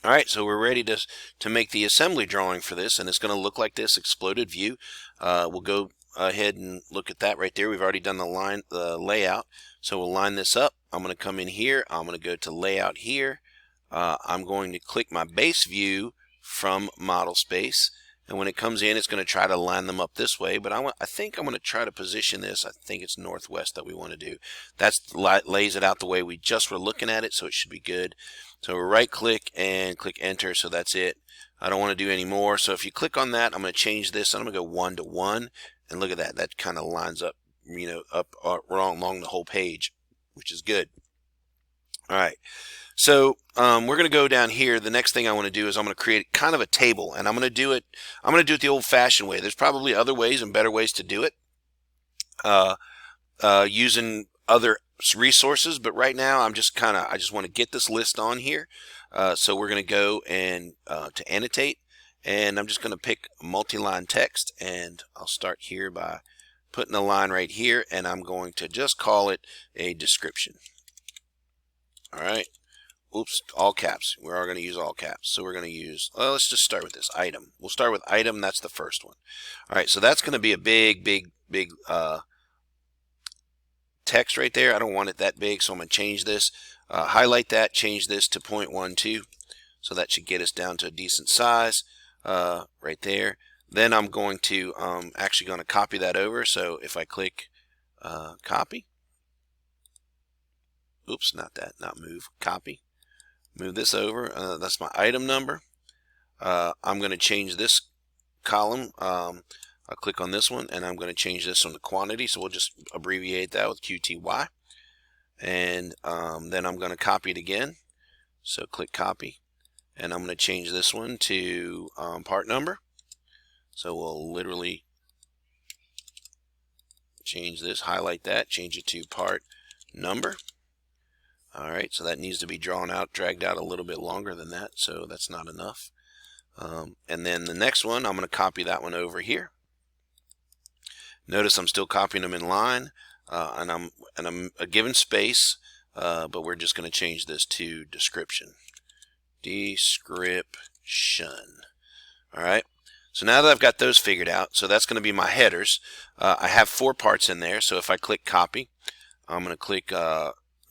Alright, so we're ready to make the assembly drawing for this, and it's going to look like this exploded view. We'll go ahead and look at that right there. We've already done the layout, so we'll line this up. I'm going to come in here. I'm going to go to layout here. I'm going to click my base view from model space, and when it comes in, it's going to try to line them up this way, but I think I'm going to try to position this. I think it's northwest that we want to do. That lays it out the way we just were looking at it, so it should be good. So we'll right click and click enter, so that's it. I don't want to do any more, so if you click on that, I'm going to change this. I'm going to go 1 to 1, and look at that. That kind of lines up, up along the whole page, which is good. All right. So we're going to go down here. The next thing I want to do is I'm going to create kind of a table, and I'm going to do it the old-fashioned way. There's probably other ways and better ways to do it using other resources, but right now I just want to get this list on here. So we're going to go and to annotate, and I'm just going to pick multi-line text, and I'll start here by putting a line right here, and I'm going to just call it a description. All right. Oops, all caps. We are going to use all caps. So we're going to use, well, let's just start with this item. We'll start with item. That's the first one. All right, so that's going to be a big text right there. I don't want it that big, so I'm going to change this. Highlight that, change this to 0.12. So that should get us down to a decent size right there. Then I'm going to actually going to copy that over. So if I click copy, oops, not that, not move, copy. Move this over. That's my item number. I'm going to change this column. I'll click on this one, and I'm going to change this on the quantity. So we'll just abbreviate that with QTY. And then I'm going to copy it again. So click copy. And I'm going to change this one to part number. So we'll literally change this, highlight that, change it to part number. Alright, so that needs to be drawn out, dragged out a little bit longer than that, so that's not enough. And then the next one, I'm going to copy that one over here. Notice I'm still copying them in line, and I'm a given space, but we're just going to change this to description. Description. Alright, so now that I've got those figured out, so that's going to be my headers. I have 4 parts in there, so if I click copy, I'm going to click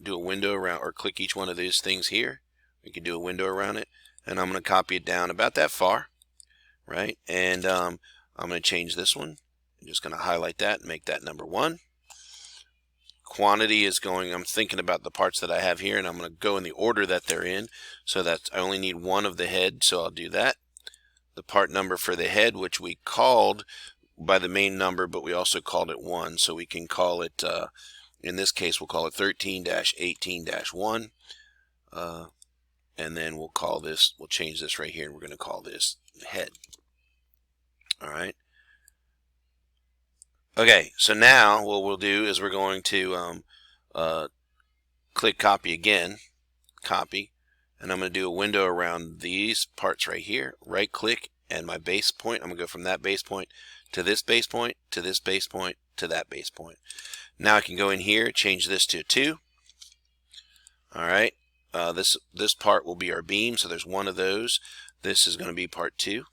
do a window around, or click each one of these things here. We can do a window around it, and I'm going to copy it down about that far, right? And I'm going to change this one. I'm just going to highlight that and make that number 1. Quantity is going, I'm thinking about the parts that I have here, and I'm going to go in the order that they're in, so that I only need 1 of the head, so I'll do that. The part number for the head, which we called by the main number, but we also called it 1, so we can call it in this case, we'll call it 13-18-1, and then we'll call this, we'll change this right here, and we're going to call this head. All right. Okay, so now what we'll do is we're going to click copy again, copy, and I'm going to do a window around these parts right here, right click, and my base point, I'm going to go from that base point to this base point, to this base point, to that base point. Now I can go in here, change this to 2. Alright, this part will be our beam, so there's 1 of those. This is going to be part 2.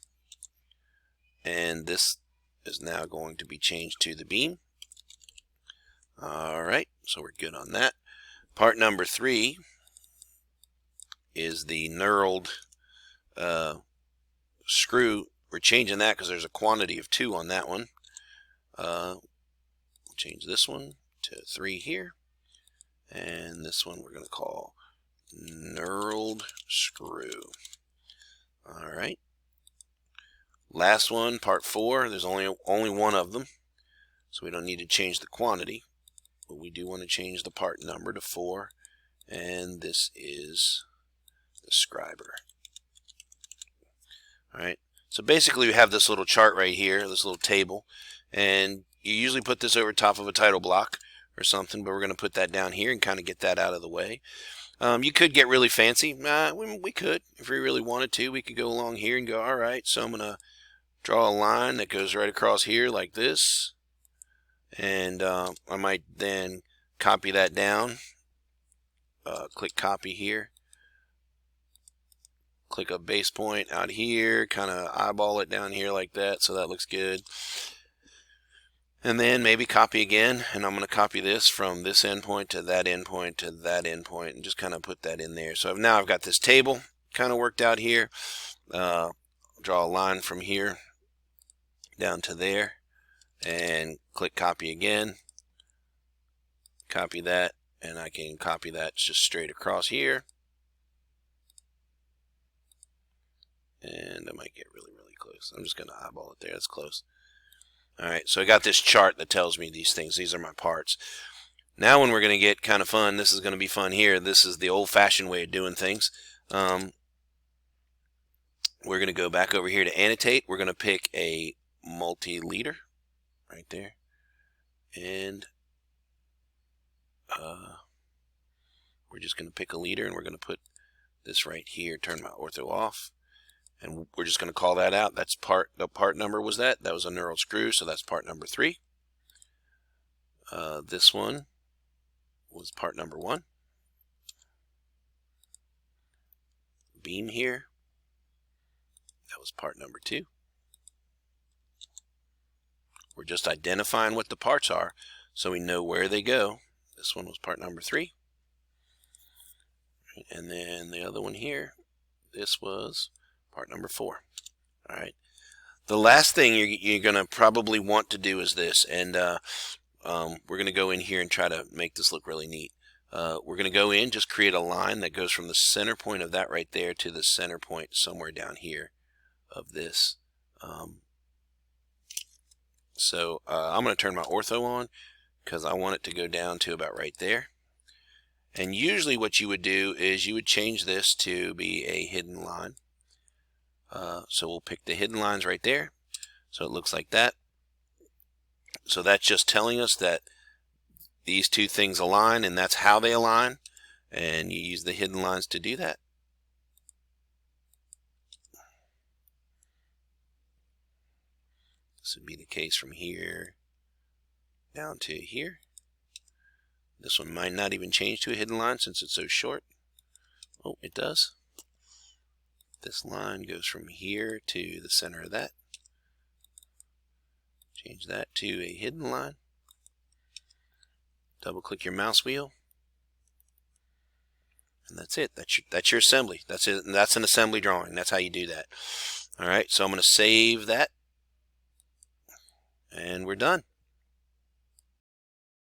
And this is now going to be changed to the beam. Alright, so we're good on that. Part number 3 is the knurled screw. We're changing that because there's a quantity of 2 on that one. Change this one to 3 here, and this one we're going to call knurled screw. Alright, last one, part 4. There's only 1 of them, so we don't need to change the quantity, but we do want to change the part number to 4, and this is the scriber. Alright, so basically we have this little chart right here, this little table, and you usually put this over top of a title block or something, but we're going to put that down here and kind of get that out of the way. You could get really fancy. We could, if we really wanted to. We could go along here and go, all right, so I'm going to draw a line that goes right across here like this. And I might then copy that down. Click copy here. click a base point out here, kind of eyeball it down here like that, so that looks good. And then maybe copy again, and I'm going to copy this from this endpoint to that endpoint to that endpoint, and just kind of put that in there. So now I've got this table kind of worked out here. Draw a line from here down to there, and click copy again. Copy that, and I can copy that just straight across here. And I might get really close. I'm just going to eyeball it there. That's close. Alright, so I got this chart that tells me these things. These are my parts. Now when we're going to get kind of fun, this is going to be fun here. This is the old-fashioned way of doing things. We're going to go back over here to annotate. We're going to pick a multi-leader right there. And we're just going to pick a leader, and we're going to put this right here, turn my ortho off. And we're just going to call that out. That's the part number was that was a knurled screw, so that's part number 3. This one was part number 1. Beam here, that was part number 2. We're just identifying what the parts are so we know where they go. This one was part number 3. And then the other one here, this was part number 4. All right. The last thing you're going to probably want to do is this, and we're going to go in here and try to make this look really neat. We're going to go in, just create a line that goes from the center point of that right there to the center point somewhere down here of this. So I'm going to turn my ortho on because I want it to go down to about right there. And usually what you would do is you would change this to be a hidden line. So we'll pick the hidden lines right there. So it looks like that. So that's just telling us that these two things align, and that's how they align. And you use the hidden lines to do that. This would be the case from here down to here. This one might not even change to a hidden line since it's so short. Oh, it does. This line goes from here to the center of that. Change that to a hidden line. Double click your mouse wheel. And that's it. That's your assembly. That's it. And that's an assembly drawing. That's how you do that. Alright, so I'm going to save that. And we're done.